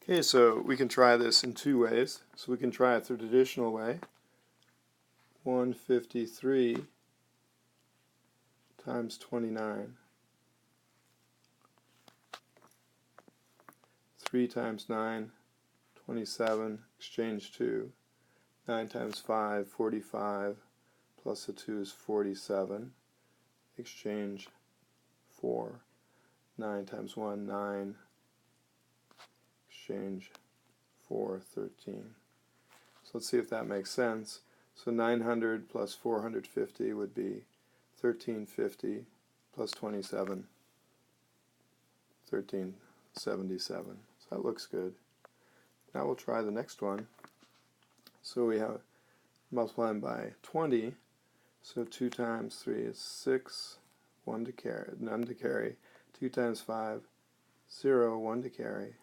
Okay, so we can try this in two ways. So we can try it the traditional way. 153 times 29. 3 times 9, 27, exchange 2. 9 times 5, 45, plus the 2 is 47, exchange 4. 9 times 1, 9, exchange 4, 13. So let's see if that makes sense. So 900 plus 450 would be 1350 plus 27, 1377. So that looks good. Now we'll try the next one. So we have multiplying by 20. So 2 times 3 is 6, 1 to carry, none to carry. 2 times 5, 0, 1 to carry,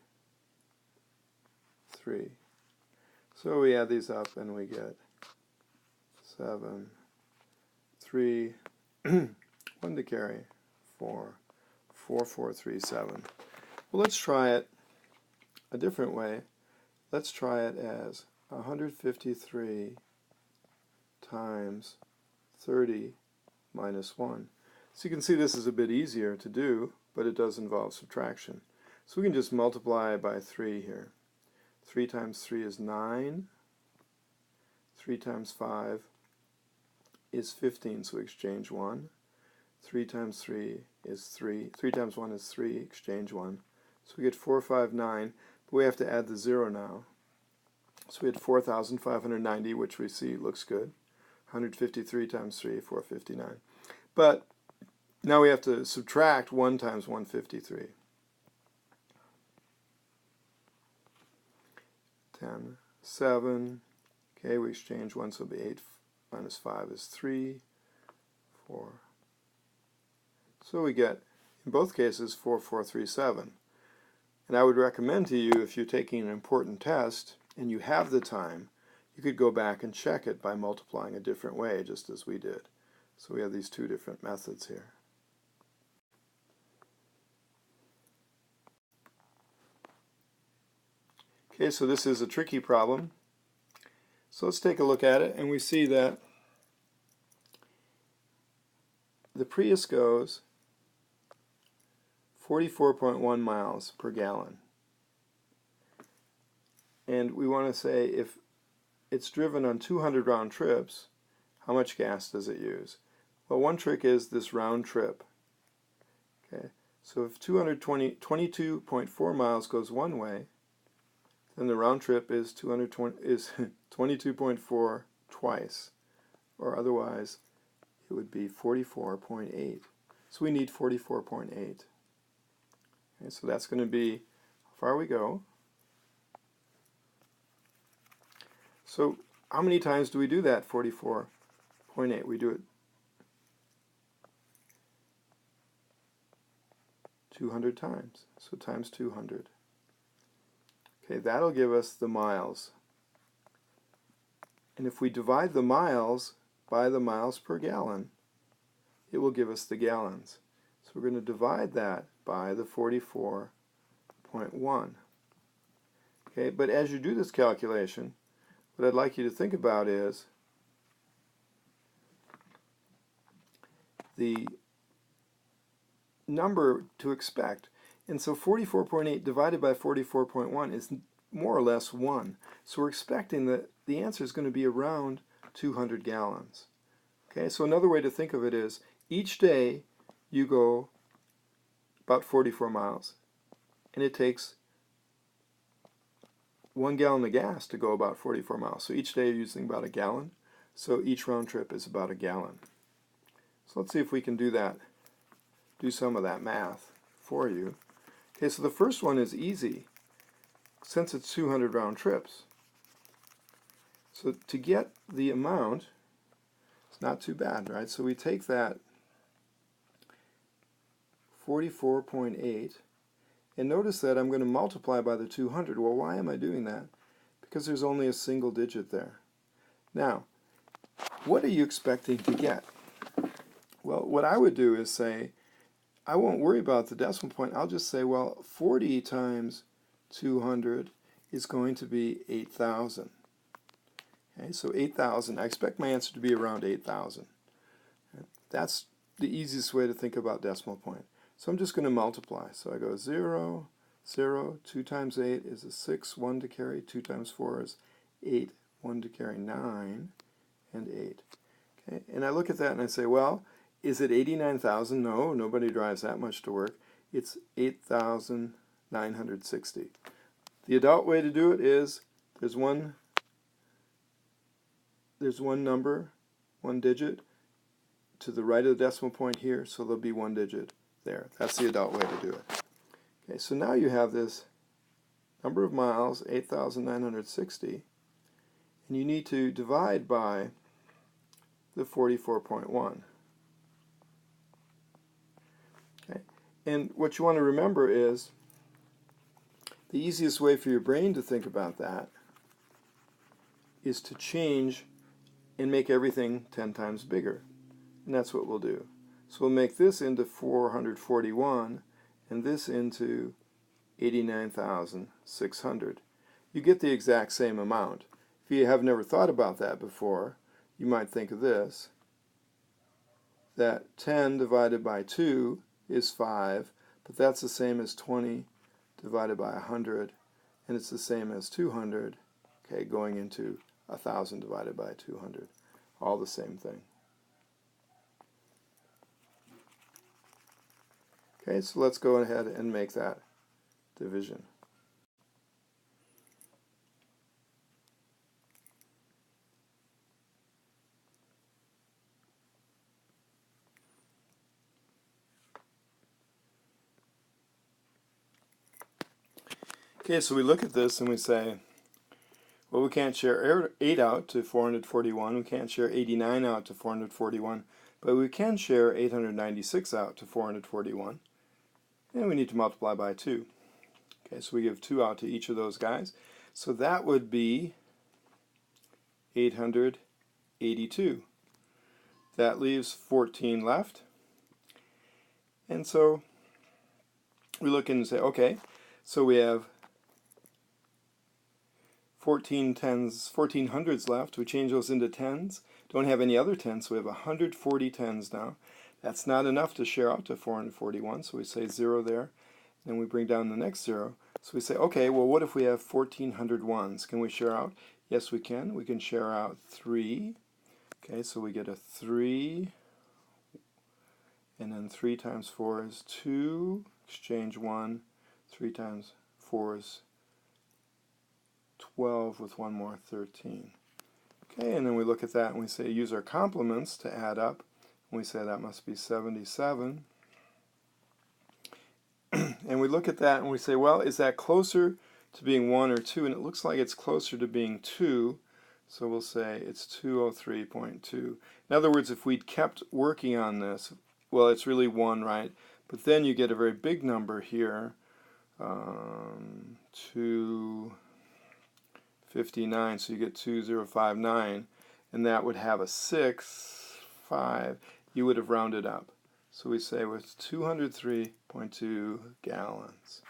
3. So we add these up and we get 7, 3, 1 to carry, 4, 4, 4, 3, 7. Well, let's try it a different way. Let's try it as 153 times 30 minus 1. So you can see this is a bit easier to do, but it does involve subtraction. So we can just multiply by 3 here. 3 times 3 is 9. 3 times 5 is 15, so exchange 1. 3 times 3 is 3. 3 times 1 is 3, exchange 1. So we get 459, but we have to add the 0 now. So we had 4,590, which we see looks good. 153 times 3, 459. But now we have to subtract 1 times 153. 10, 7. Okay, we exchange 1, so it'll be 8 minus 5 is 3, 4. So we get, in both cases, 4437. And I would recommend to you, if you're taking an important test and you have the time, you could go back and check it by multiplying a different way, just as we did. So we have these two different methods here. Okay, so this is a tricky problem. So let's take a look at it, and we see that the Prius goes 44.1 miles per gallon. And we want to say if it's driven on 200 round trips, how much gas does it use? Well, one trick is this round trip. Okay, so if 22.4 miles goes one way, then the round trip is 22.4 twice, or otherwise it would be 44.8. So we need 44.8. Okay, so that's going to be how far we go. So how many times do we do that 44.8? We do it 200 times. So times 200. Okay, that'll give us the miles. And if we divide the miles by the miles per gallon, it will give us the gallons. So we're going to divide that by the 44.1. Okay, but as you do this calculation, what I'd like you to think about is the number to expect. And so 44.8 divided by 44.1 is more or less 1. So we're expecting that the answer is going to be around 200 gallons. Okay, so another way to think of it is each day you go about 44 miles, and it takes 1 gallon of gas to go about 44 miles. So each day you're using about a gallon, so each round trip is about a gallon. So let's see if we can do that, do some of that math for you. Okay, so the first one is easy, since it's 200 round trips. So to get the amount, it's not too bad, right? So we take that 44.8, and notice that I'm going to multiply by the 200. Well, why am I doing that? Because there's only a single digit there. Now, what are you expecting to get? Well, what I would do is say, I won't worry about the decimal point. I'll just say, well, 40 times 200 is going to be 8,000. Okay, so 8,000, I expect my answer to be around 8,000. That's the easiest way to think about decimal point. So I'm just going to multiply. So I go 0, 0, 2 times 8 is a 6, 1 to carry, 2 times 4 is 8, 1 to carry 9, and 8. Okay, and I look at that and I say, well, is it 89,000? No, nobody drives that much to work. It's 8,960. The adult way to do it is there's one number, one digit to the right of the decimal point here, so there'll be one digit there. That's the adult way to do it. Okay, so now you have this number of miles, 8,960, and you need to divide by the 44.1. Okay, and what you want to remember is the easiest way for your brain to think about that is to change and make everything 10 times bigger. And that's what we'll do. So we'll make this into 441 and this into 89,600. You get the exact same amount. If you have never thought about that before, you might think of this, that 10 divided by 2 is 5, but that's the same as 20 divided by 100, and it's the same as 200, okay, going into 1,000 divided by 200. All the same thing. Okay, so let's go ahead and make that division. Okay, so we look at this and we say, well, we can't share 8 out to 441, we can't share 89 out to 441, but we can share 896 out to 441, and we need to multiply by 2. Okay, so we give 2 out to each of those guys, so that would be 882. That leaves 14 left, and so we look and say, okay, so we have 14 hundreds left. We change those into tens. Don't have any other tens, so we have 140 tens now. That's not enough to share out to 441, so we say 0 there. Then we bring down the next 0. So we say, okay, well, what if we have 1,400 ones? Can we share out? Yes, we can. We can share out 3. Okay, so we get a 3, and then 3 times 4 is 2. Exchange 1. 3 times 4 is 12 with one more, 13. Okay, and then we look at that and we say use our complements to add up. And we say that must be 77. And we look at that and we say, well, is that closer to being 1 or 2? And it looks like it's closer to being 2. So we'll say it's 203.2. In other words, if we'd kept working on this, well, it's really 1, right? But then you get a very big number here, 259, so you get 2059, and that would have a 6, 5, you would have rounded up. So we say with 203.2 gallons.